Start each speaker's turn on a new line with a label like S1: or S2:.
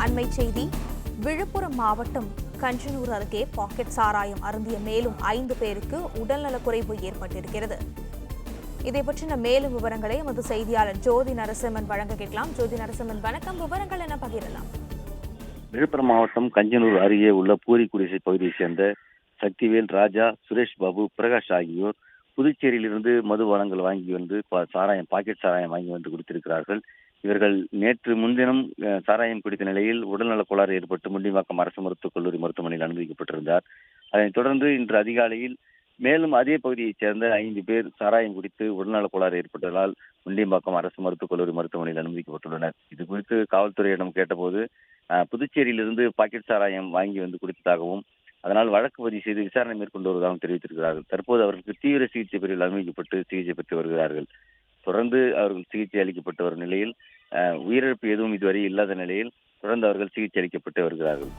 S1: அண்மை செய்தி. விழுப்புரம் மாவட்டம் கஞ்சனூர் அருகே பாக்கெட் சாராயம் அருந்திய மேலும் 5 பேருக்கு உடல்நலக்குறைவு ஏற்பட்டிருக்கிறது. இதை பற்றின மேலும் விவரங்களை எமது செய்தியாளர் ஜோதி நரசிம்மன் வழங்க கேட்கலாம். ஜோதி நரசிம்மன், வணக்கம். விவரங்கள் என்ன பகிரலாம்?
S2: விழுப்புரம் மாவட்டம் கஞ்சனூர் அருகே உள்ள பூரி குடிசை பகுதியைச் சேர்ந்த சக்திவேல், ராஜா, சுரேஷ் பாபு, பிரகாஷ் ஆகியோர் புதுச்சேரியிலிருந்து மது வளங்கள் வாங்கி வந்து பாக்கெட் சாராயம் வாங்கி வந்து குடித்திருக்கிறார்கள். இவர்கள் நேற்று முன்தினம் சாராயம் குடித்த நிலையில் உடல்நலக் கோளாறு ஏற்பட்டு முண்டியம்பாக்கம் அரசு மருத்துவக் கல்லூரி மருத்துவமனையில் அனுமதிக்கப்பட்டிருந்தார். அதனைத் தொடர்ந்து இன்று அதிகாலையில் மேலும் அதே பகுதியைச் சேர்ந்த 5 பேர் சாராயம் குடித்து உடல்நலக் கோளாறு ஏற்பட்டதால் முண்டியம்பாக்கம் அரசு மருத்துவக் கல்லூரி மருத்துவமனையில் அனுமதிக்கப்பட்டுள்ளனர். இது குறித்து காவல்துறையிடம் கேட்டபோது புதுச்சேரியிலிருந்து பாக்கெட் சாராயம் வாங்கி வந்து குடித்ததாகவும், அதனால் வழக்கு பதிவு செய்து விசாரணை மேற்கொண்டு வருவதாகவும் தெரிவித்திருக்கிறார்கள். தற்போது அவர்களுக்கு தீவிர சிகிச்சை பிரிவில் அனுமதிக்கப்பட்டு சிகிச்சை பெற்று வருகிறார்கள். தொடர்ந்து அவர்கள் சிகிச்சை அளிக்கப்பட்டு வரும் நிலையில் உயிரிழப்பு எதுவும் இதுவரை இல்லாத நிலையில் தொடர்ந்து அவர்கள் சிகிச்சை அளிக்கப்பட்டு வருகிறார்கள்.